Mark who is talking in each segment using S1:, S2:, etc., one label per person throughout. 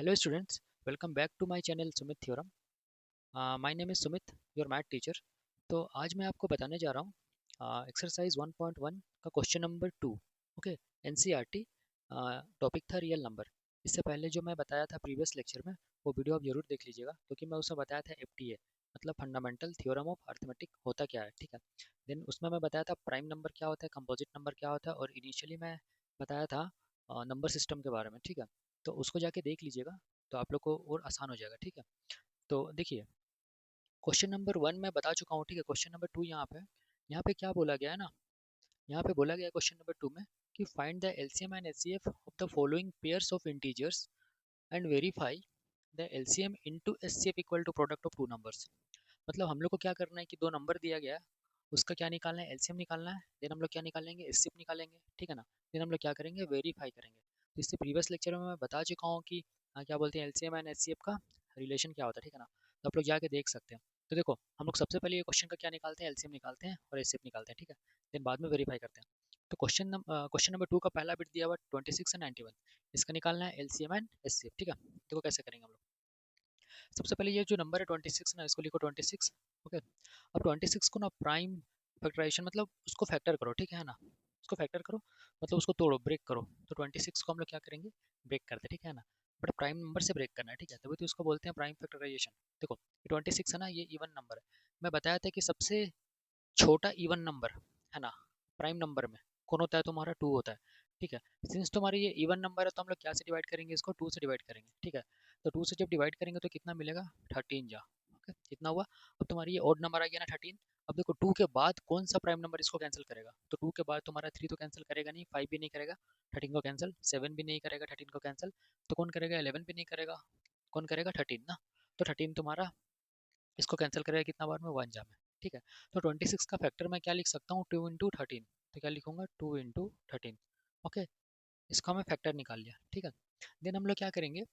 S1: Hello students, welcome back to my channel Sumit Theorem. My name is Sumit, your math teacher. तो आज मैं आपको बताने जा रहा हूँ एक्सरसाइज 1.1 का question number 2। Okay, NCERT topic था रियल नंबर। इससे पहले जो मैं बताया था प्रीवियस लेक्चर में वो वीडियो आप जरूर देख लीजिएगा, क्योंकि मैं उसमें बताया था एफटीए मतलब फंडामेंटल थ्योरम ऑफ अर्थमेटिक होता क्या है। ठीक है, देन उसमें मैं बताया था प्राइम नंबर क्या होता है, कंपोजिट नंबर क्या होता है, और इनिशियली मैं बताया था नंबर सिस्टम के बारे में। ठीक है, तो उसको जाके देख लीजिएगा तो आप लोग को और आसान हो जाएगा। ठीक है, तो देखिए क्वेश्चन नंबर 1 मैं बता चुका हूँ। ठीक है, क्वेश्चन नंबर 2 यहाँ पे क्या बोला गया है ना, यहाँ पे बोला गया क्वेश्चन नंबर 2 में कि find the LCM and HCF of the following pairs of integers and verify the LCM into HCF equal to product of two numbers. मतलब हम लोग को क्या करना है कि दो नंबर दिया गया है, उसका क्या निकालना है, एलसीएम निकालना है। देन हम लोग क्या निकालेंगे, एचसीएफ निकालेंगे। ठीक है ना, देन हम लोग क्या करेंगे, वेरीफाई करेंगे। तो इससे प्रीवियस लेक्चर में मैं बता चुका हूँ कि क्या बोलते हैं एलसीएम एंड एचसीएफ का रिलेशन क्या होता है। ठीक है ना, तो आप लोग जाके देख सकते हैं। तो देखो हम लोग सबसे पहले ये क्वेश्चन का क्या निकालते हैं, एलसीएम निकालते हैं और एचसीएफ निकालते हैं। ठीक है, देन बाद में वेरीफाई करते हैं। तो क्वेश्चन नंबर 2 का पहला बिट दिया हुआ 26 एंड 91, इसका निकालना है एलसीएम एंड एचसीएफ। ठीक है, देखो कैसे करेंगे हम लोग। सबसे पहले ये जो नंबर है 26 ना, इसको लिखो 26। ओके, अब 26 को ना प्राइम फैक्टराइजेशन मतलब उसको फैक्टर करो। ठीक है ना, उसको फैक्टर करो मतलब उसको तोड़ो, ब्रेक करो। तो 26 को हम लोग क्या करेंगे, ब्रेक करते हैं। ठीक है ना, बट प्राइम नंबर से ब्रेक करना है। ठीक है, तभी तो उसको बोलते हैं प्राइम फैक्टराइजेशन। देखो 26 है ना, ये इवन नंबर है। मैं बताया था कि सबसे छोटा इवन नंबर है ना प्राइम नंबर में कौन होता है, तुम्हारा 2 होता है। ठीक है, सिंस तुम्हारी ये इवन नंबर है तो हम लोग क्या से डिवाइड करेंगे, इसको 2 से डिवाइड करेंगे। ठीक है, तो 2 से जब डिवाइड करेंगे तो कितना मिलेगा, 13 जा। ओके, कितना हुआ। अब तुम्हारी ये ऑड नंबर आ गया ना 13। अब देखो 2 के बाद कौन सा प्राइम नंबर इसको कैंसिल करेगा, तो 2 के बाद तुम्हारा 3 तो कैंसिल करेगा नहीं, 5 भी नहीं करेगा 13 को कैंसिल, 7 भी नहीं करेगा 13 को कैंसिल, तो कौन करेगा, 11 भी नहीं करेगा, कौन करेगा 13 ना। तो 13 तुम्हारा इसको कैंसिल करेगा कितना बार में, 1 जा में। ठीक है, तो 26 का फैक्टर मैं क्या लिख सकता हूँ, 2 इंटू 13। तो क्या लिखूंगा, 2 इंटू 13। ओके, इसका मैं फैक्टर निकाल लिया। ठीक है, देन हम लोग क्या करेंगे,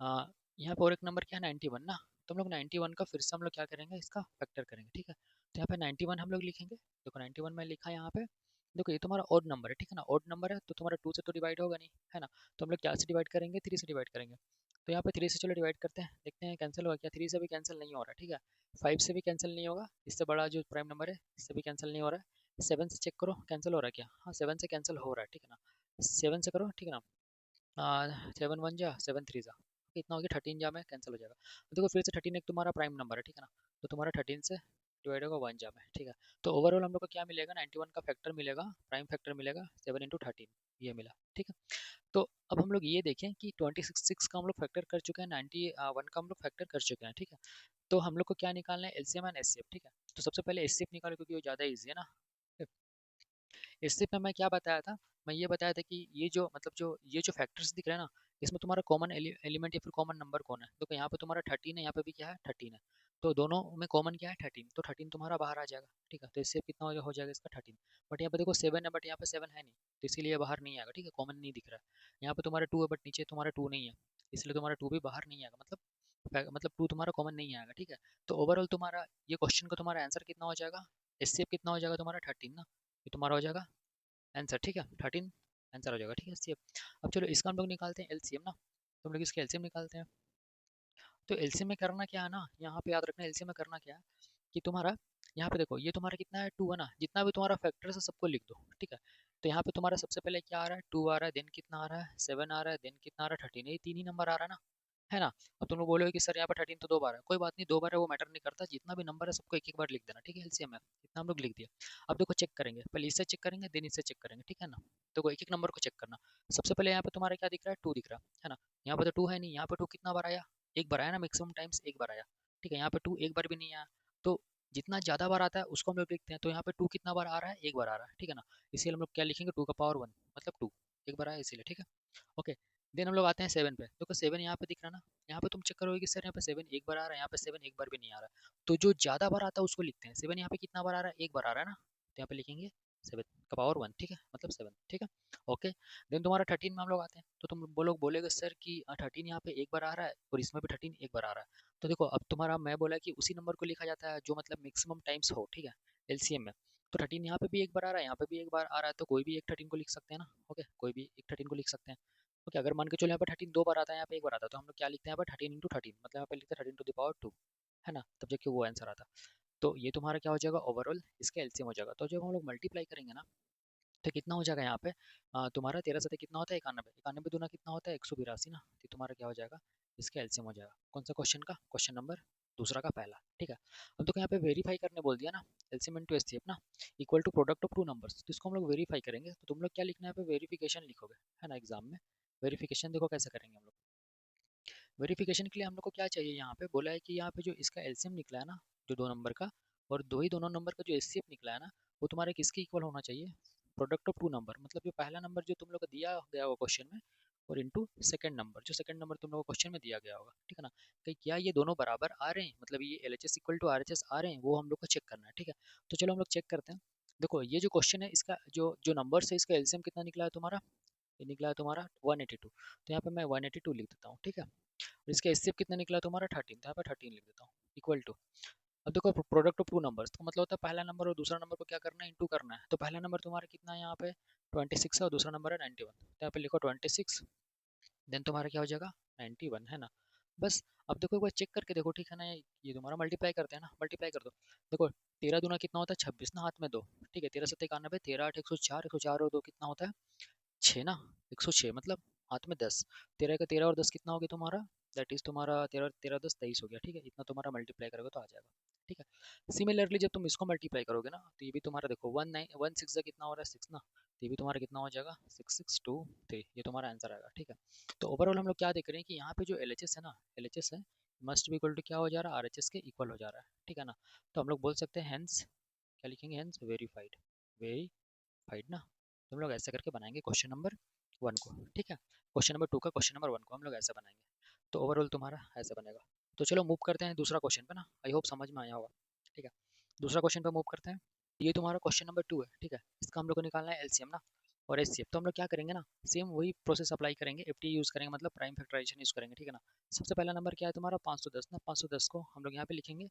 S1: आ, यहाँ पर और एक नंबर क्या है, 91 ना। तो हम लोग 91 का फिर से हम लोग क्या करेंगे, इसका फैक्टर करेंगे। ठीक है, तो यहाँ पे 91 हम लोग लिखेंगे। देखो 91 में लिखा है यहाँ पे। देखो ये तुम्हारा ऑड नंबर है। ठीक है ना, ऑड नंबर है तो तुम्हारा 2 से तो डिवाइड होगा नहीं, है ना। तो हम लोग क्या से डिवाइड करेंगे, 3 से डिवाइड करेंगे। तो यहाँ पे 3 से चलो डिवाइड करते हैं, देखते हैं कैंसिल होगा क्या। 3 से भी कैंसिल नहीं हो रहा। ठीक है, 5 से भी कैंसिल नहीं होगा, इससे बड़ा जो प्राइम नंबर है इससे भी कैंसिल नहीं हो रहा है। 7 से चेक करो कैंसिल हो रहा है क्या, हाँ 7 से कैंसिल हो रहा है। ठीक है ना, 7 से करो। ठीक है ना, 7 1 जा, 7 3 जा, कितना हो गया, 13 जा में कैंसिल हो जाएगा। तो देखो फिर से 13 एक तुम्हारा प्राइम नंबर है। ठीक है ना, तो तुम्हारा 13 से डिवाइड होगा 1 जा में। ठीक है, तो ओवरऑल हम लोग को क्या मिलेगा, 91 का फैक्टर मिलेगा, प्राइम फैक्टर मिलेगा 7 इंटू 13, ये मिला। ठीक है, तो अब हम लोग ये देखें कि 26 का हम लोग फैक्टर कर चुके हैं, 91 का हम लोग फैक्टर कर चुके हैं। ठीक है, तो हम लोग को क्या निकालना है, एलसीएम एंड एचसीएफ। ठीक है, तो सबसे पहले एचसीएफ निकालो क्योंकि वो ज़्यादा ईजी है ना। इससे पे मैं क्या बताया था, मैं ये बताया था कि ये जो मतलब जो ये जो फैक्टर्स दिख रहे हैं ना, इसमें तुम्हारा कॉमन एलिमेंट या फिर कॉमन नंबर कौन है। देखो यहाँ पे तुम्हारा 13 है, यहाँ पे भी क्या है 13 है, तो दोनों में कॉमन क्या है 13, तो 13 तुम्हारा बाहर आ जाएगा। ठीक है, तो इससे कितना हो जाएगा इसका 13। बट यहाँ पे देखो 7 है, बट यहाँ पे 7 है नहीं, तो इसीलिए बाहर नहीं आएगा। ठीक है, कॉमन नहीं दिख रहा है। यहाँ पे तुम्हारा 2 है बट नीचे तुम्हारा 2 नहीं है, इसलिए तुम्हारा 2 भी बाहर नहीं आएगा, मतलब 2 तुम्हारा कॉमन नहीं आएगा। ठीक है, तो ओवरऑल तुम्हारा ये क्वेश्चन का तुम्हारा आंसर कितना हो जाएगा, एचसीएफ कितना हो जाएगा तुम्हारा 13 ना, ये तुम्हारा हो जाएगा आंसर। ठीक है, 13 आंसर हो जाएगा। ठीक है, सी अब चलो इसका हम लोग निकालते हैं एलसीएम ना, तो हम लोग इसके एलसीएम निकालते हैं। तो एलसीएम में करना क्या है ना, यहाँ पे याद रखना एलसीएम में करना क्या है कि तुम्हारा यहाँ पे देखो ये तुम्हारा कितना है 2 है ना, जितना भी तुम्हारा फैक्टर है सबको लिख दो। ठीक है, तो यहाँ पे तुम्हारा सबसे पहले क्या आ रहा है, 2 आ रहा है, देन कितना आ रहा है, 7 आ रहा है, देन कितना आ रहा है, 13, ये 3 ही नंबर आ रहा है ना, है ना। अब तुम लोग बोलोगे कि सर यहाँ पर 13 तो 2 बार है, कोई बात नहीं, 2 बार है वो मैटर नहीं करता, जितना भी नंबर है सबको एक एक बार लिख देना। ठीक है, एलसीएम में इतना हम लोग लिख दिया। अब देखो चेक करेंगे, पहले इससे चेक करेंगे देन इससे चेक करेंगे। ठीक है ना, तो एक एक नंबर को चेक करना। सबसे पहले यहाँ पे तुम्हारा क्या दिख रहा है, 2 दिख रहा है ना। यहाँ पे तो 2 है नहीं, यहाँ पे 2 कितना बार आया, एक बार आया ना, मैक्सिमम टाइम्स एक बार आया। ठीक है, यहाँ पे 2 एक बार भी नहीं आया, तो जितना ज़्यादा बार आता है उसको हम लोग लिखते हैं। तो यहाँ पे 2 कितना बार आ रहा है, एक बार आ रहा है। ठीक है ना, इसीलिए हम लोग क्या लिखेंगे, 2 का पावर 1 मतलब 2 एक बार आया इसीलिए। ठीक है, ओके, देन हम लोग आते हैं 7 पे। देखो 7 यहाँ पे दिख रहा है ना, यहाँ पे तुम चेक करोगे कि सर यहाँ पे 7 एक बार आ रहा है, यहाँ पे 7 एक बार भी नहीं आ रहा है, तो जो ज़्यादा बार आता है उसको लिखते हैं। 7 यहाँ पे कितना बार आ रहा है, एक बार आ रहा है ना, तो यहाँ पे लिखेंगे 7 का पावर 1। ठीक है, मतलब 7। ठीक है, ओके, देन तुम्हारा 13 में हम लोग आते हैं। तो तुम लोग बोलेगे सर कि 13 यहाँ पे एक बार आ रहा है और इसमें भी 13 एक बार आ रहा है। तो देखो अब तुम्हारा मैं बोला कि उसी नंबर को लिखा जाता है जो मतलब मैक्सिमम टाइम्स हो। ठीक है, एलसीएम में तो 13 यहाँ पे भी एक बार आ रहा है, यहाँ पे भी एक बार आ रहा है, तो कोई भी एक 13 को लिख सकते हैं ना। ओके, कोई भी एक 13 को लिख सकते हैं। ओके, अगर मान के चलो यहाँ पे 13 दो बार आता है, यहाँ पे एक बार आता है, तो हम लोग क्या लिखते हैं यहाँ पे 13 × 13, मतलब यहाँ पे लिखते हैं 13 टू द पावर 2, है ना, तब जाके वो आंसर आता। तो ये तुम्हारा क्या हो जाएगा, ओवरऑल इसका एलसीएम हो जाएगा। तो जब हम लोग मल्टीप्लाई करेंगे ना, तो कितना हो जाएगा यहाँ पे, तुम्हारा 13 कितना होता है, 91, 91 दूना कितना होता है, 182 ना, तो तुम्हारा क्या हो जाएगा, इसका एलसीएम हो जाएगा। कौन सा क्वेश्चन का, क्वेश्चन नंबर दूसरा का पहला, ठीक है। अब देखो यहाँ पे वेरीफाई करने बोल दिया ना, एलसीएम इनटू एचसीएफ ना, equal to product of two numbers, तो इसको हम लोग वेरीफाई करेंगे। तो तुम लोग क्या लिखना है यहाँ पे, वेरिफिकेशन लिखोगे, है ना, एग्जाम में वेरिफिकेशन देखो कैसे करेंगे हम लोग। वेरिफिकेशन के लिए हम लोग को क्या चाहिए, यहाँ पे बोला है कि यहाँ पे जो इसका एलसीएम निकला है ना, जो दो नंबर का, और दो ही दोनों नंबर का जो एचसीएफ निकला है ना, वो तुम्हारे किसके इक्वल होना चाहिए, प्रोडक्ट ऑफ टू नंबर, मतलब जो पहला नंबर जो तुम लोग को दिया गया होगा क्वेश्चन में, और इनटू सेकंड नंबर, जो सेकंड नंबर तुम लोग को क्वेश्चन में दिया गया होगा, ठीक है ना, कि क्या ये दोनों बराबर आ रहे हैं, मतलब ये एलएचएस इक्वल टू आरएचएस आ रहे हैं, वो हम लोग को चेक करना है, ठीक है। तो चलो हम लोग चेक करते हैं। देखो ये जो क्वेश्चन है, इसका जो जो नंबर है, इसका एलसीएम कितना निकला है तुम्हारा, ये निकला है तुम्हारा 182, तो यहाँ पे मैं 182 लिख देता हूँ, ठीक है। और इसका एचसीएफ कितना निकला तुम्हारा 13, तो यहाँ पे 13 लिख देता हूँ, इक्वल टू। अब देखो प्रोडक्ट ऑफ टू नंबर्स, तो मतलब होता है पहला नंबर और दूसरा नंबर को क्या करना है, इंटू करना है। तो पहला नंबर तुम्हारा कितना है यहाँ पे 26 है, और दूसरा नंबर है 91, तो यहाँ पे लिखो 26, देन तुम्हारा क्या हो जाएगा 91, है ना। बस अब देखो एक बार चेक करके देखो, ठीक है ना, ये तुम्हारा मल्टीप्लाई करते हैं ना, मल्टीप्लाई कर दो। देखो 13 दूना कितना होता है 26 ना, हाथ में दो, ठीक है, 13 × 7 = 91, 13 × 8 = 104, 104 और दो कितना होता है 6 ना, 106, मतलब हाथ में 10, 13 का 13 और 10 कितना हो गया तुम्हारा, दैट इज तुम्हारा 13 13 10 23 हो गया, ठीक है, इतना तुम्हारा मल्टीप्लाई करोगे तो आ जाएगा, ठीक है। सिमिलरली जब तुम इसको मल्टीप्लाई करोगे ना, तो ये भी तुम्हारा देखो 1 कितना हो रहा है 6 ना, तो ये भी तुम्हारा कितना हो जाएगा 6623, ये तुम्हारा आंसर आएगा, ठीक है। तो ओवरऑल हम लोग क्या देख रहे हैं कि यहाँ पे जो एलएचएस है ना, एलएचएस है मस्ट भी इक्वल टू क्या हो जा रहा है, आरएचएस के इक्वल हो जा रहा है, ठीक है ना। तो हम लोग बोल सकते हैं हेंस, क्या लिखेंगे, हेंस वेरीफाइड, वेरीफाइड ना। तो हम लोग ऐसा करके बनाएंगे क्वेश्चन नंबर 1 को, ठीक है। क्वेश्चन नंबर 2 का क्वेश्चन नंबर 1 को हम लोग ऐसा बनाएंगे। तो ओवरऑल तुम्हारा ऐसा बनेगा। तो चलो मूव करते हैं दूसरा क्वेश्चन पे ना, आई होप समझ में आया होगा, ठीक है। दूसरा क्वेश्चन पे मूव करते हैं। ये तुम्हारा क्वेश्चन नंबर 2 है, ठीक है। इसका हम लोग को निकालना है एलसीएम ना, और एचसीएफ। तो हम लोग क्या करेंगे ना, सेम वही प्रोसेस अप्लाई करेंगे, एफटी यूज़ करेंगे, मतलब प्राइम फैक्टराइजेशन यूज़ करेंगे, ठीक है ना। सबसे पहला नंबर क्या है तुम्हारा 510 ना, 510 को हम लोग यहाँ पे लिखेंगे।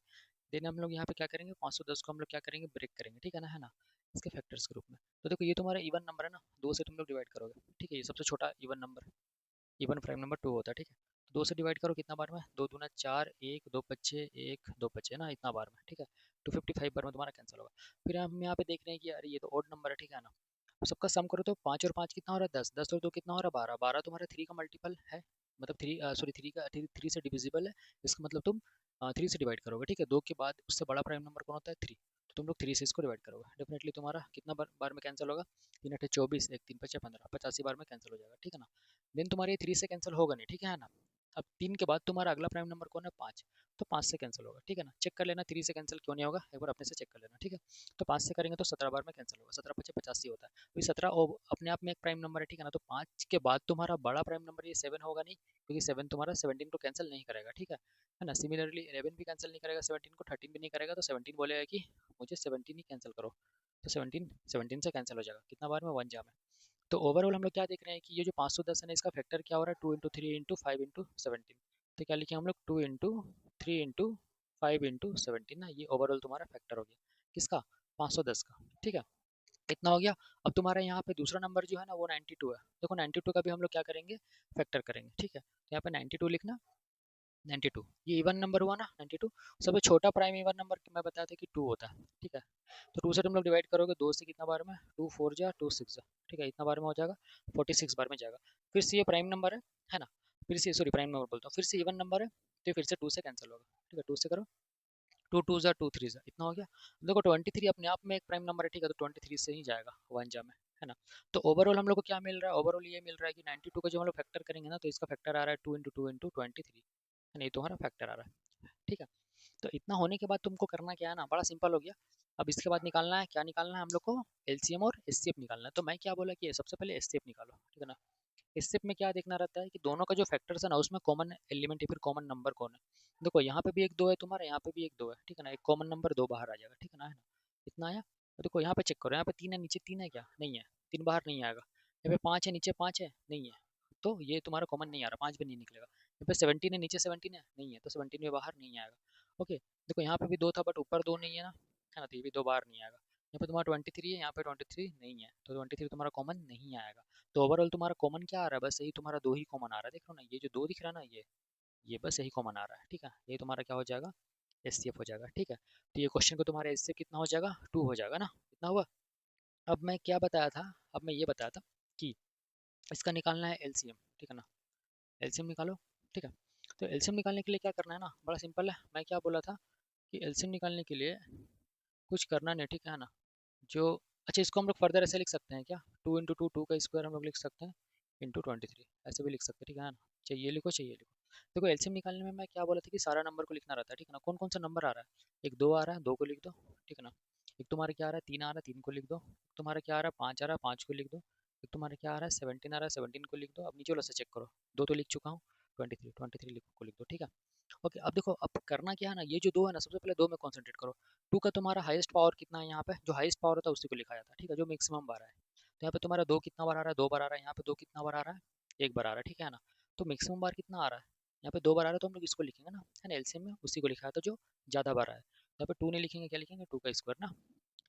S1: देन हम लोग यहाँ पे क्या करेंगे, 510 को हम लोग क्या करेंगे, ब्रेक करेंगे, ठीक है ना, है ना, इसके फैक्टर्स के रूप में। तो देखो ये तुम्हारा इवन नंबर है ना, दो से तुम लोग डिवाइड करोगे, ठीक है, ये सबसे छोटा even number, even prime number 2 होता है, ठीक है। तो 2 से डिवाइड करो कितना बार में, 2 दूना 4, 1 2 बच्चे, 1 2 बच्चे ना, इतना बार में, ठीक है। 255 बार में तुम्हारा कैंसिल होगा। फिर हम यहाँ पे देख रहे हैं कि अरे ये तो ऑड नंबर है, ठीक है ना। तो सबका सम करो तो 5 और 5 कितना हो रहा है 10, 10 और 2 कितना हो रहा है 12, 12 तुम्हारा 3 का मल्टीपल है, मतलब 3 सॉरी 3 का 3 से डिविजिबल है, इसका मतलब तुम 3 से डिवाइड करोगे, ठीक है। 2 के बाद उससे बड़ा प्राइम नंबर कौन होता है 3, तो तुम लोग 3 से इसको डिवाइड करोगे, डेफिनेटली तुम्हारा कितना बार में कैंसिल होगा, 3 8 24, 1 3 5 15, 85 बार में कैंसिल हो जाएगा, ठीक है ना। देन तुम्हारे 3 से कैंसिल होगा नहीं, ठीक है ना। अब 3 के बाद तुम्हारा अगला प्राइम नंबर कौन है 5, तो 5 से कैंसिल होगा, ठीक है ना। चेक कर लेना 3 से कैंसिल क्यों नहीं होगा, एक बार अपने से चेक कर लेना, ठीक है। तो 5 से करेंगे तो 17 बार में कैंसिल होगा, 17 5 85 होता है, तो ये 17 अपने आप में एक प्राइम नंबर है, ठीक है ना। तो 5 के बाद तुम्हारा बड़ा प्राइम नंबर ये 7 होगा नहीं, क्योंकि 7 तुम्हारा 17 को कैंसिल नहीं करेगा, ठीक है ना। सिमिलरली 11 भी कैंसिल नहीं करेगा 17 को, 13 भी नहीं करेगा, तो 17 बोलेगा कि मुझे 17 ही कैंसिल करो, तो 17 से कैंसिल हो जाएगा, कितना बार में 1 जा में। तो ओवरऑल हम लोग क्या देख रहे हैं कि ये जो 510 है ना, इसका फैक्टर क्या हो रहा है 2 इंटू 3 इंटू 5 इंटू 17, तो क्या लिखे हम लोग 2 इंटू 3 इंटू 5 इंटू 17 ना, ये ओवरऑल तुम्हारा फैक्टर हो गया किसका 510 का, ठीक है। इतना हो गया। अब तुम्हारा यहाँ पे दूसरा नंबर जो है ना वो 92 है, देखो 92 का भी हम लोग क्या करेंगे, फैक्टर करेंगे, ठीक है। तो यहाँ पे 92 लिखना, 92 ये इवन नंबर हुआ ना 92, सबसे छोटा प्राइम इवन नंबर मैं बताया था कि 2 होता है, ठीक है। तो 2 से तुम लोग डिवाइड करोगे, 2 से कितना बार में 2 4 जा 2 6 जा, ठीक है, इतना बार में हो जाएगा 46 बार में जाएगा। फिर से ये प्राइम नंबर है ना, फिर से सॉरी प्राइम नंबर बोलता हूँ, फिर से इवन नंबर है, तो फिर से 2 से कैंसिल होगा, ठीक है। 2 से करो 2 2 जा 2 3 जा, इतना हो गया। देखो 23 अपने आप में एक प्राइम नंबर है, ठीक है, तो 23 से ही जाएगा 1 जा में, है ना। तो ओवरऑल हम लोग को क्या मिल रहा है, ओवरऑल ये मिल रहा है कि 92 का जो हम लोग फैक्टर करेंगे ना, तो इसका फैक्टर आ रहा है 2 इंटू 2 इंटू 23, है ना, ये तुम्हारा फैक्टर आ रहा है, ठीक है। तो इतना होने के बाद तुमको करना क्या है ना, बड़ा सिंपल हो गया। अब इसके बाद निकालना है, क्या निकालना है हम लोग को, एलसीएम और एचसीएफ निकालना है। तो मैं क्या बोला कि सबसे पहले एचसीएफ निकालो, ठीक है ना। एचसीएफ में क्या देखना रहता है कि दोनों का जो फैक्टर्स है ना, उसमें कॉमन एलिमेंट या फिर कॉमन नंबर कौन है। देखो यहाँ पे भी एक 2 है तुम्हारा, यहाँ पे भी एक 2 है, ठीक है ना, एक कॉमन नंबर 2 बाहर आ जाएगा, ठीक है ना, इतना आया। तो देखो यहाँ पे चेक करो, यहाँ पे 3 है, नीचे 3 है क्या, नहीं है, 3 बाहर नहीं आएगा। यहाँ पे 5 है, नीचे 5 है, नहीं है, तो ये तुम्हारा कॉमन नहीं आ रहा, 5 भी नहीं निकलेगा। यहाँ पे 17 है, नीचे 17 है, नहीं है, तो 17 भी बाहर नहीं आएगा। ओके, देखो यहाँ पे भी 2 था बट ऊपर 2 नहीं है ना, है ना, तो ये भी 2 बाहर नहीं आएगा। यहाँ पे तुम्हारा 23 है, यहाँ पे 23 नहीं है, तो 23 तुम्हारा कॉमन नहीं आएगा। तो ओवरऑल तुम्हारा कॉमन क्या आ रहा है, बस यही तुम्हारा दो ही कॉमन आ रहा है, देख लो ना, ये जो दो दिख रहा है ना, ये बस यही कॉमन आ रहा है, ठीक है। ये तुम्हारा क्या हो जाएगा, एचसीएफ हो जाएगा, ठीक है। तो ये क्वेश्चन को तुम्हारा एचसीएफ कितना हो जाएगा, 2 हो जाएगा ना, कितना हुआ। अब मैं क्या बताया था, अब मैं ये बताया था कि इसका निकालना है एलसीएम, ठीक है ना, एलसीएम निकालो, ठीक है। तो एलसीएम निकालने के लिए क्या करना है ना, बड़ा सिंपल है, मैं क्या बोला था कि एलसीएम निकालने के लिए कुछ करना नहीं, ठीक है ना। जो अच्छा, इसको हम लोग फर्दर ऐसे लिख सकते हैं क्या, 2 × 2 2 का स्क्वायर हम लोग लिख सकते हैं इंटू 23, ऐसे भी लिख सकते हैं, ठीक है ना। चाहिए लिखो, चाहिए लिखो। देखो एलसीएम निकालने में मैं क्या बोला था कि सारा नंबर को लिखना रहता है, ठीक है ना। कौन कौन सा नंबर आ रहा है, एक 2 आ रहा है, 2 को लिख दो, ठीक है ना। एक तुम्हारा क्या आ रहा है, 3 आ रहा है, 3 को लिख दो। एक तुम्हारा क्या आ रहा है, 5 आ रहा है, 5 को लिख दो। एक तुम्हारा क्या आ रहा है, 17 आ रहा है, 17 को लिख दो। अब नीचे वाला से चेक करो, 2 तो लिख चुका हूँ, 23 को लिख दो, ठीक है। ओके, अब देखो, अब करना क्या है ना, ये जो दो है ना, सबसे पहले दो में कॉन्सेंट्रेट करो। टू का तुम्हारा हाईएस्ट पावर कितना है, यहाँ पे जो हाईएस्ट पावर होता है उसी को लिखा जाता है, ठीक है, जो मैक्सिमम बार है। तो यहाँ पे तुम्हारा दो कितना बार आ रहा है, 2 बार आ रहा है, यहाँ पे दो कितना बार आ रहा है, 1 बार आ रहा है, ठीक है ना। तो मैक्सिमम बार कितना आ रहा है, यहाँ पे 2 बार आ रहा है, तो हम लोग इसको लिखेंगे ना, है ना, एलसीएम में उसी को लिखा है, तो जो ज़्यादा बार आया है। यहाँ पे 2 नहीं लिखेंगे, क्या लिखेंगे, 2 का स्क्वायर ना,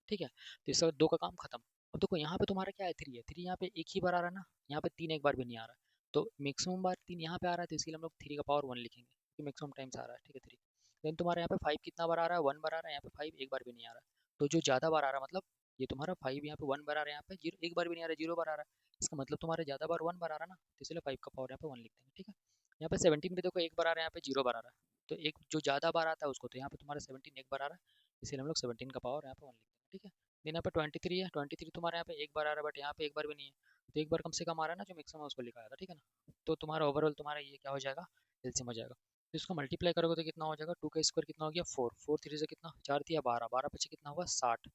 S1: ठीक है। तो इसका 2 का काम खत्म। अब देखो यहाँ पे तुम्हारा क्या है, 3 है, 3 यहाँ पे एक ही बार आ रहा है ना, यहाँ पे 3 एक बार भी नहीं आ रहा है। तो मैक्सिमम बार 3 यहाँ पे आ रहा है, तो इसके लिए हम लोग 3 का पावर 1 लिखेंगे, क्योंकि मैक्सिमम टाइम्स आ रहा है, ठीक है, 3। देन तुम्हारे यहाँ पे 5 कितना बार आ रहा है, 1 बार आ रहा है, यहाँ पे 5 एक बार भी नहीं आ रहा है। तो जो ज़्यादा बार आ रहा है, मतलब ये तुम्हारा 5 यहाँ पे 1 बार आ रहा है, यहाँ पे 0 एक बार भी नहीं आ रहा है, 0 बार आ रहा है, इसका मतलब तुम्हारे ज़्यादा बार 1 बार आ रहा है ना, तो इसलिए 5 का पावर यहाँ पे 1 लिख देंगे, ठीक है। यहाँ पे 17 पे देखो एक बार आ रहा है, यहाँ पे 0 बार आ रहा है, तो एक जो ज़्यादा बार आता है उसको, तो यहाँ पे तुम्हारा 17 एक बार आ रहा है, इसीलिए हम लोग 17 का पावर यहाँ पे 1 लिख देंगे, ठीक है। देन यहाँ पे 23 है, 23 तुम्हारे यहाँ पे एक बार आ रहा है, बट यहाँ पे एक बार भी नहीं है, तो एक बार कम से कम आ रहा है ना, जो मैक्सिमम है उसको लिखा था, ठीक है ना। तो तुम्हारा ओवरऑल तुम्हारा ये क्या हो जाएगा, एलसीएम हो जाएगा। तो इसको मल्टीप्लाई करोगे तो कितना हो जाएगा, 2 का स्क्वायर कितना हो गया, 4, 4 3 से कितना, 4 दिया 12, 12 पीछे कितना हुआ 60,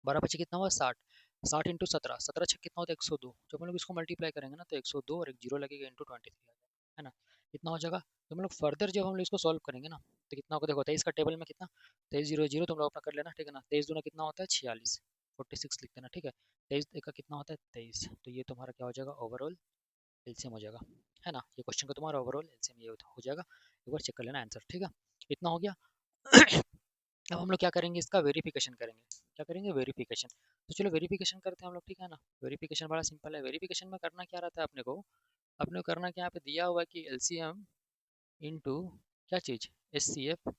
S1: 12 पीछे कितना हुआ 60, 60 इंटू 17, 17 छः कितना होता है 102। जब हम लोग इसको मल्टीप्लाई करेंगे ना, तो 102 और एक जीरो लगेगा, इंटू 23 आ जाएगा, है ना, कितना हो जाएगा। तो हम लोग फर्दर जब हम लोग इसको सॉल्व करेंगे ना, तो कितना होगा, देखो 23 का टेबल में कितना, 23 0 0 तुम लोग अपना कर लेना, ठीक है ना। 23 दूना कितना होता है 46, 46 लिख देना, ठीक है। 23 का कितना होता है 23, तो ये तुम्हारा क्या हो जाएगा, ओवरऑल एलसीएम हो जाएगा, है ना। ये क्वेश्चन का तुम्हारा ओवरऑल एलसीएम ये हो जाएगा, एक बार चेक कर लेना आंसर, ठीक है। इतना हो गया। अब हम लोग क्या करेंगे, इसका वेरिफिकेशन करेंगे, क्या करेंगे, वेरिफिकेशन। तो चलो वेरिफिकेशन करते हैं हम लोग, ठीक है ना। वेरिफिकेशन बड़ा सिंपल है, वेरिफिकेशन में करना क्या रहता है अपने को करना क्या, यहाँ पे दिया हुआ है कि एलसीएम इंटू क्या चीज़, एचसीएफ,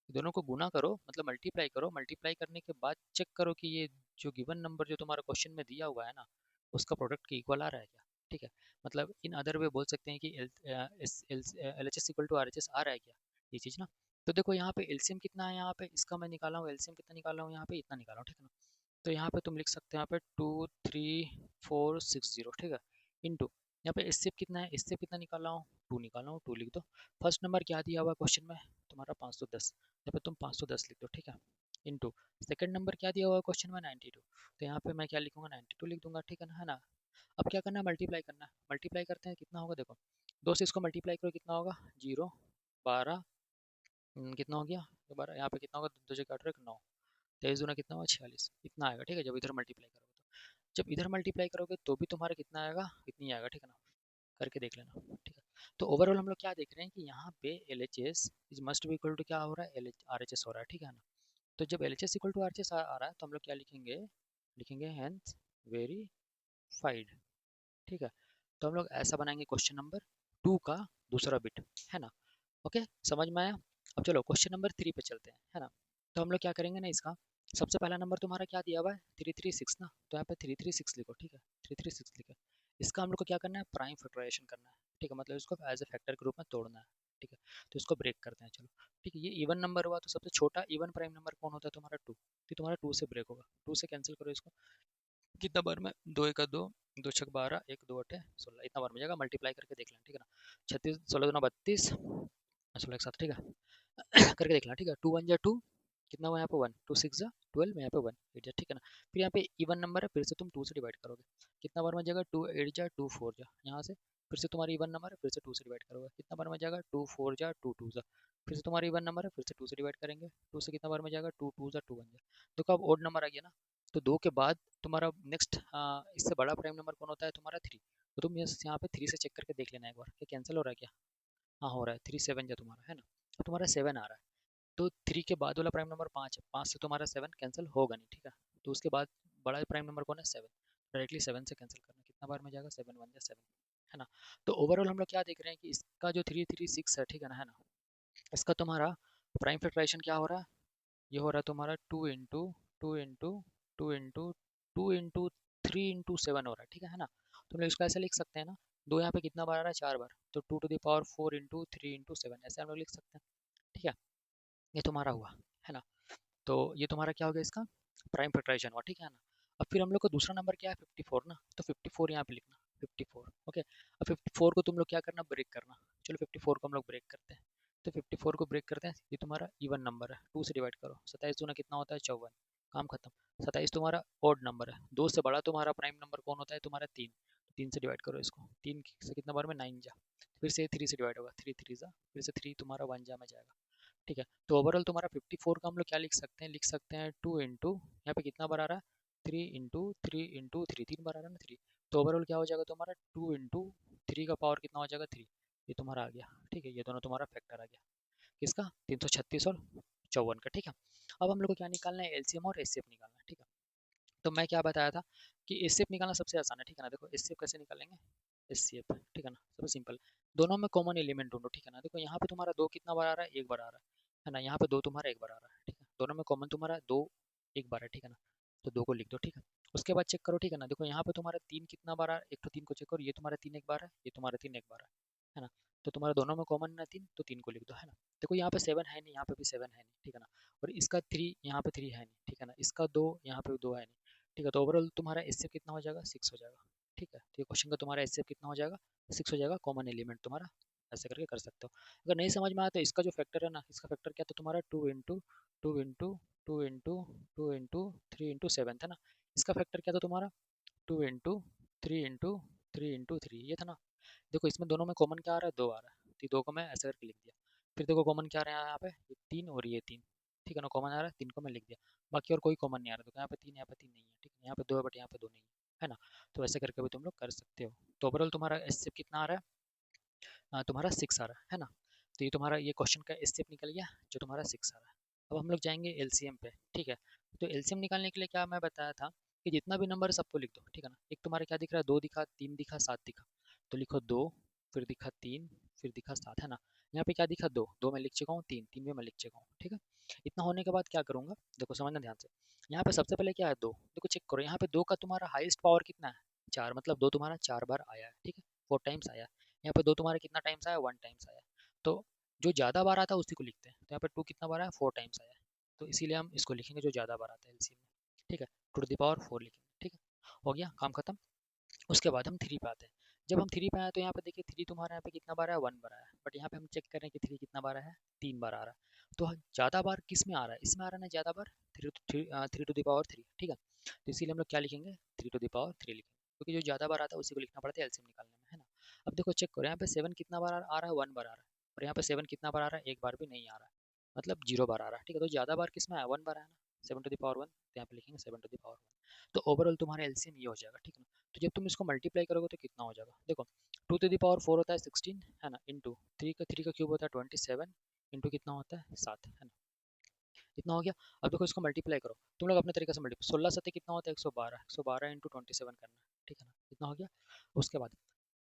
S1: दोनों को गुना करो, मतलब मल्टीप्लाई करो, मल्टीप्लाई करने के बाद चेक करो कि ये जो गिवन नंबर जो तुम्हारा क्वेश्चन में दिया हुआ है ना, उसका प्रोडक्ट के इक्वल आ रहा है क्या, ठीक है। मतलब इन अदर वे बोल सकते हैं कि L H S equal to R H S आ रहा है क्या, ये चीज़ ना। तो देखो यहाँ पे एलसीएम कितना है, यहाँ पे इसका मैं निकाला हूँ, एलसीएम कितना निकाला हूँ, यहाँ पे इतना निकाला हूँ, ठीक है ना। तो यहाँ पे तुम लिख सकते हो यहाँ पे 23460, ठीक है, इंटू यहाँ पे एचसीएफ कितना है, एचसीएफ कितना निकाला हूँ, 2 निकाला हूँ, 2 लिख दो। फर्स्ट नंबर क्या दिया हुआ क्वेश्चन में, तुम्हारा 510, यहाँ पे तुम 510 लिख दो, ठीक है, इंटू सेकंड नंबर क्या दिया हुआ क्वेश्चन में 92, तो यहाँ पे मैं क्या लिखूंगा 92 लिख दूंगा, ठीक है ना, है ना। अब क्या करना है, मल्टीप्लाई करना है, मल्टीप्लाई करते हैं, कितना होगा देखो, 2 से इसको मल्टीप्लाई करो, कितना होगा 0 12, कितना हो गया 12, यहाँ पे कितना होगा, 2 से काट रहे 9, 23 दूना कितना हुआ 46, इतना आएगा, ठीक है। जब इधर मल्टीप्लाई करोगे, तो जब इधर मल्टीप्लाई करोगे तो भी तुम्हारा कितना आएगा, इतनी आएगा, ठीक है ना, करके देख लेना, ठीक है। तो ओवरऑल हम लोग क्या देख रहे हैं कि यहाँ पे L H S is must भी इक्वल टू क्या हो रहा है, L H R H S हो रहा है, ठीक है ना। तो जब L H S equal to R H S आ रहा है, तो हम लोग क्या लिखेंगे, लिखेंगे हैंस वेरीफाइड, ठीक है। तो हम लोग ऐसा बनाएंगे क्वेश्चन नंबर 2 का दूसरा बिट, है ना। ओके, समझ में आया। अब चलो क्वेश्चन नंबर 3 पे चलते हैं, है ना। तो हम लोग क्या करेंगे ना, इसका सबसे पहला नंबर तुम्हारा क्या दिया हुआ है 336 ना, तो यहाँ पे 336 लिखो, ठीक है, 336 लिखो। इसका हम लोग को क्या करना है, प्राइम फैक्टराइजेशन करना है, ठीक है, मतलब इसको एज ए फैक्टर के रूप में तोड़ना है, ठीक है। तो इसको ब्रेक करते हैं, चलो, ठीक है। ये इवन नंबर हुआ, तो सबसे छोटा इवन प्राइम नंबर कौन होता है, तुम्हारा 2, तो तुम्हारा 2 से ब्रेक होगा, 2 से कैंसिल करो इसको, कितना बार में, 2 1 2, 2 6 12, 1 2 8 16, इतना बार में जाएगा, मल्टीप्लाई करके देख लेना, ठीक है ना। 36 16 2 32, 16 एक साथ, ठीक है। करके देख लेना, ठीक है। 2 1 जा 2, कितना हुआ यहाँ पे 1, 2 6 जा 12 में यहाँ पे 1 8 जा, ठीक है ना। फिर यहाँ पे इवन नंबर है, फिर से तुम 2 से डिवाइड करोगे, कितना बार में जाएगा 2 8 जा 2 4 जा, यहाँ से फिर से तुम्हारी इवन नंबर है, फिर से 2 से डिवाइड करोगे, कितना बार में जाएगा 2 4 जा 2 2 जा, फिर से तुम्हारी इवन नंबर है, फिर से 2 से डिवाइड करेंगे, 2 से कितना बार में जाएगा 2 2 जा 2 1 जा। देखो अब ओड नंबर आ गया ना, तो 2 के बाद तुम्हारा नेक्स्ट इससे बड़ा प्राइम नंबर कौन होता है, तुम्हारा 3। तो तुम यहाँ पे 3 से चेक करके देख लेना एक बार, क्या कैंसिल हो रहा है क्या, हाँ हो रहा है, 3 7 जा तुम्हारा, है ना। तो तुम्हारा 7 आ रहा है, तो 3 के बाद वाला प्राइम नंबर 5 है, 5 से तुम्हारा 7 कैंसिल होगा नहीं, ठीक है। तो उसके बाद बड़ा प्राइम नंबर कौन है 7, डायरेक्टली 7 से कैंसिल करना, कितना बार में जाएगा 7 1 जा 7, है ना। तो ओवरऑल हम लोग क्या देख रहे हैं कि इसका जो 336 है, ठीक है ना, इसका तुम्हारा प्राइम फैक्टराइजेशन क्या हो रहा है, ये हो रहा है तुम्हारा 2 इंटू 2 इंटू 2 इंटू 3 इंटू 7 हो रहा है, ठीक है ना। तो हम लोग इसको ऐसे लिख सकते हैं ना, दो यहाँ पे कितना बार आ रहा है 4 बार, तो 2 to the power 4 into 3 into 7 ऐसे हम लोग लिख सकते हैं, ठीक है। ये तुम्हारा हुआ, है ना। तो ये तुम्हारा क्या हो गया, इसका प्राइम फैक्टराइजेशन हुआ, ठीक है ना। अब फिर हम लोग को दूसरा नंबर क्या है 54 ना, तो 54 यहाँ पे लिखना 54, ओके। अब 54 को तुम लोग क्या करना, ब्रेक करना, चलो 54 को हम लोग ब्रेक करते हैं। तो 54 को ब्रेक करते हैं, ये तुम्हारा इवन नंबर है, 2 से डिवाइड करो, 27 दूना कितना होता है 54, काम खत्म। 27 तुम्हारा ऑड नंबर है, 2 से बड़ा तुम्हारा प्राइम नंबर कौन होता है तुम्हारा 3, 3 से डिवाइड करो इसको, 3 से कितना बार में 9 जा, फिर से 3 से डिवाइड होगा, 3 3 जा, फिर से 3 तुम्हारा 1 जा में जाएगा, ठीक है। तो ओवरऑल तुम्हारा 54 का हम लोग क्या लिख सकते हैं, लिख सकते हैं 2 इंटू, यहाँ पे कितना बार आ रहा है 3 इंटू 3 तीन बार आ रहा है ना 3, तो ओवरऑल क्या हो जाएगा तुम्हारा 2 इंटू 3 का पावर कितना हो जाएगा 3, ये तुम्हारा आ गया, ठीक है। ये दोनों तुम्हारा फैक्टर आ गया किसका 336 और 54 का, ठीक है। अब हम लोग को क्या निकालना है, एलसीएम और एचसीएफ निकालना है, ठीक है। तो मैं क्या बताया था कि एचसीएफ निकालना सबसे आसान है, ठीक है ना। देखो एचसीएफ कैसे निकालेंगे, एचसीएफ, ठीक है ना, सबसे सिंपल, दोनों में कॉमन एलिमेंट ढूंढो, ठीक है ना। देखो यहाँ पे तुम्हारा 2 कितना बार आ रहा है, एक बार आ रहा है ना, यहाँ पे 2 तुम्हारा एक बार आ रहा है, ठीक है, दोनों में कॉमन तुम्हारा 2 एक बार है, ठीक है ना, तो 2 को लिख दो, ठीक है। उसके बाद चेक करो, ठीक है ना, देखो यहाँ पे तुम्हारा 3 कितना बार आ रहा है, एक तो 3 को चेक करो, ये तुम्हारा 3 एक बार है, ये तुम्हारा 3 एक बार है ना, तो तुम्हारा दोनों में कॉमन है 3, तो 3 को लिख दो, है ना। देखो यहाँ पे 7 है नहीं, यहाँ पे भी 7 है नहीं, ठीक है ना, और इसका 3 यहाँ पे 3 है नहीं, ठीक है ना, इसका 2 यहाँ पे 2 है नहीं, ठीक है। तो ओवरऑल तुम्हारा एचसीएफ कितना हो जाएगा 6 हो जाएगा, ठीक है। तो ये क्वेश्चन का तुम्हारा एचसीएफ कितना हो जाएगा 6 हो जाएगा, कॉमन एलिमेंट तुम्हारा, ऐसे करके कर सकते हो। अगर नहीं समझ में आया तो इसका जो फैक्टर है ना, इसका फैक्टर क्या था तुम्हारा 2 इंटू 2 इंटू 2 इंटू 3 इंटू 7 था ना, इसका फैक्टर क्या था तुम्हारा 2 इंटू 3 इंटू 3 इंटू 3, ये था ना। देखो इसमें दोनों में कॉमन क्या आ रहा है 2 आ रहा है, तो 2 को मैं ऐसे करके लिख दिया। फिर देखो कॉमन क्या आ रहा है यहाँ पे, ये 3 और ये 3, ठीक है ना, कॉमन आ रहा है 3 को मैं लिख दिया, बाकी और कोई कॉमन नहीं आ रहा, तो यहाँ पे 3 यहाँ पे 3 नहीं है, ठीक है, यहाँ पे 2 है बट यहाँ पे 2 नहीं है ना। तो ऐसे करके भी तुम लोग कर सकते हो। तो ओवरऑल तुम्हारा एचसीएफ कितना आ रहा है, तुम्हारा 6 आ रहा है ना। तो ये तुम्हारा ये क्वेश्चन का एचसीएफ निकल गया जो तुम्हारा 6 आ रहा है। अब हम लोग जाएंगे एलसीएम पे, ठीक है। तो एलसीएम निकालने के लिए क्या मैं बताया था कि जितना भी नंबर है सबको लिख दो, ठीक है ना। एक तुम्हारा क्या दिख रहा है 2 दिखा, 3 दिखा, 7 दिखा, तो लिखो 2, फिर दिखा 3, फिर दिखा 7, है ना। यहाँ पे क्या दिखा 2, 2 मैं लिख चुका हूँ, 3, 3 भी मैं लिख चुका हूँ, ठीक है। इतना होने के बाद क्या करूँगा, देखो समझना ध्यान से, यहाँ पे सबसे पहले क्या है 2, देखो चेक करो यहाँ पे 2 का तुम्हारा हाईएस्ट पावर कितना है 4, मतलब 2 तुम्हारा 4 बार आया है, ठीक है, 4 टाइम्स आया। यहाँ पे 2 तुम्हारा कितना टाइम्स आया 1 टाइम्स आया, तो जो ज़्यादा बार आता है उसी को लिखते हैं। तो यहाँ पे 2 कितना बार आया 4 टाइम्स आया है, तो इसीलिए हम इसको लिखेंगे जो ज़्यादा बार आता है एलसीएम में, ठीक है, 2 to the power 4 लिखेंगे, ठीक है। हो गया काम खत्म। उसके बाद हम 3 पे आते हैं। जब हम 3 पे आए तो यहाँ पे देखिए 3 तुम्हारा यहाँ पे कितना बार है 1 बार आया है, बट यहाँ पे हम चेक कर रहे हैं कि 3 कितना बार है 3 बार आ रहा है। तो ज़्यादा बार किस में आ रहा है, इसमें आ रहा है ना ज़्यादा बार 3 to the power 3, ठीक है। तो इसीलिए हम लोग क्या लिखेंगे 3 to the power 3 लिखेंगे, क्योंकि जो ज़्यादा बार आता है उसी को लिखना पड़ता है एलसीएम निकालने में, है ना। अब देखो चेक करो यहाँ पे 7 कितना बार आ रहा है 1 बार आ रहा है, और यहाँ पे 7 कितना बार आ रहा है एक बार भी नहीं आ रहा है, मतलब 0 बार आ रहा है, ठीक है। तो ज़्यादा बार किस में आया 1 बार आया ना, 7 to the power 1, तो यहाँ पे लिखेंगे 7 to the power 1। तो ओवरऑल तुम्हारा एलसीएम ये हो जाएगा, ठीक है ना। तो जब तुम इसको मल्टीप्लाई करोगे तो कितना हो जाएगा, देखो 2 to the power 4 होता है 16, है ना, इंटू 3 का क्यूब होता है 27, इंटू कितना होता है 7, है ना, इतना हो गया। अब देखो इसको मल्टीप्लाई करो तुम लोग अपने तरीके से, मल्टीप्लाई 16 सत्ते कितना होता है 112, 112 इंटू 27 करना है, ठीक है ना, इतना हो गया। उसके बाद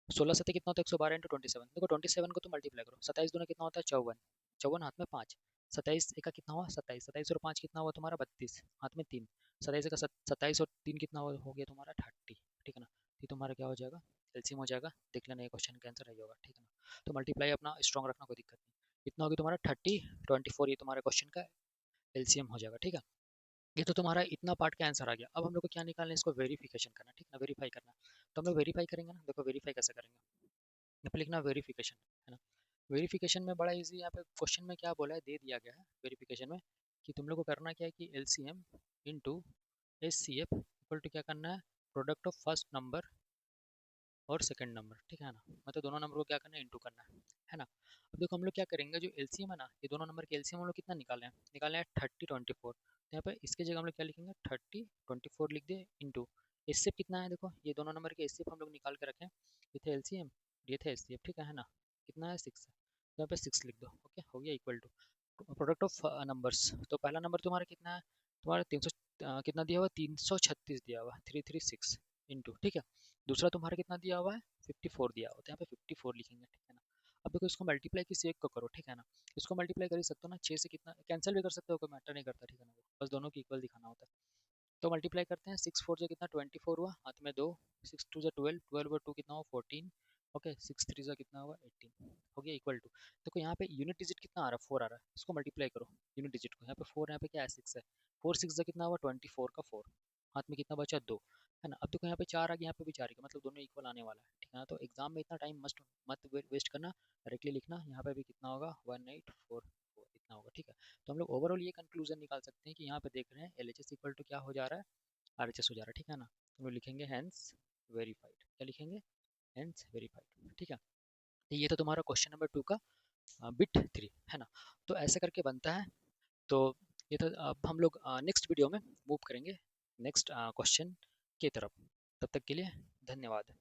S1: 16 सत्ते कितना होता है 112 इंटू 27, देखो 27 को तुम मल्टीप्लाई करो, 27 दूना कितना होता है 54, 54 हाथ में 5, 27 एक का कितना हुआ 27, 27 और 5 कितना हुआ तुम्हारा 32, हाथ में 3, 27 का 27 और 3 कितना हो गया तुम्हारा 30, ठीक है ना। ये तुम्हारा क्या हो जाएगा एलसीएम हो जाएगा, देख लेना ये क्वेश्चन का आंसर यही होगा, ठीक है ना। तो मल्टीप्लाई अपना स्ट्रॉन्ग रखना, कोई दिक्कत नहीं। इतना होगी तुम्हारा 30 24, ये तुम्हारे क्वेश्चन का एलसीएम हो जाएगा, ठीक है। ये तो तुम्हारा इतना पार्ट का आंसर आ गया। अब हम लोग को क्या निकालना है, इसको वेरिफिकेशन करना, ठीक है ना, वेरीफाई करना। तो हम लोग वेरीफाई करेंगे ना, देखो वेरीफाई कैसे करेंगे, यहाँ पे लिखना वेरिफिकेशन, है ना। वेरिफिकेशन में बड़ा इजी, यहाँ पे क्वेश्चन में क्या बोला है दे दिया गया है वेरिफिकेशन में, कि तुम लोग को करना क्या है कि LCM into HCF equal to क्या करना है, प्रोडक्ट ऑफ फर्स्ट नंबर और सेकंड नंबर, ठीक है ना, मतलब दोनों नंबर को क्या करना है इंटू करना है ना। अब देखो हम लोग क्या करेंगे, जो एलसीएम है ना, ये दोनों नंबर के एलसीएम हम लोग कितना निकाले हैं 30 24, तो यहाँ पे इसके जगह हम लोग क्या लिखेंगे 30 24 लिख दे, इंटू एचसीएफ कितना है, देखो ये दोनों नंबर के एचसीएफ हम लोग निकाल के रखें, ये थे एलसीएम, ये थे एचसीएफ, ठीक है ना, कितना है 6 है, तो यहाँ पे 6 लिख दो, ओके हो गया, equal to product of numbers, तो पहला नंबर तुम्हारा कितना है तुम्हारा कितना दिया हुआ 336 दिया हुआ 336 इंटू, ठीक है। दूसरा तुम्हारा कितना दिया हुआ है 54 दिया हुआ, तो यहाँ पे 54 लिखेंगे, ठीक है ना। अब देखो इसको मल्टीप्लाई किसी एक को करो, ठीक है ना। इसको मल्टीप्लाई कर ही सकते हो ना, 6 से कितना कैंसिल भी कर सकते हो, कोई मैटर नहीं करता, ठीक है ना। बस दोनों की इक्वल दिखाना होता है। तो मल्टीप्लाई करते हैं, 6 4 से कितना 24 हुआ, हाथ में 2, 6 2 से 12, 12 और 2 कितना हुआ 14, ओके। 6 3 से कितना हुआ 18, हो गया इक्वल टू। देखो यहाँ पे यूनिट डिजिट कितना आ रहा है 4 आ रहा है, इसको मल्टीप्लाई करो यूनिट डिजिट को। यहाँ पे 4, यहाँ पे क्या है 6 है, 4 6 से कितना हुआ 24 का 4, हाथ में कितना बचा 2, है ना। अब देखो यहाँ पे 4 आ गया, यहाँ पे भी 4 आ गया, मतलब दोनों इक्वल आने वाला है, ठीक है ना। तो एग्जाम में इतना टाइम मत वेस्ट करना, डायरेक्टली लिखना। यहाँ पे भी कितना होगा 1844 इतना होगा, ठीक है। तो हम लोग ओवरऑल ये कंक्लूजन निकाल सकते हैं कि यहाँ पे देख रहे हैं LHS इक्वल टू क्या हो जा रहा है, RHS हो जा रहा है, ठीक है ना। हम लोग लिखेंगे हैंस वेरीफाइड, क्या लिखेंगे, हैंस वेरीफाइड, ठीक है। तो ये तो तुम्हारा क्वेश्चन नंबर 2 का बिट 3, है ना। तो ऐसे करके बनता है। तो ये तो अब हम लोग नेक्स्ट वीडियो में मूव करेंगे नेक्स्ट क्वेश्चन की तरफ। तब तक के लिए धन्यवाद।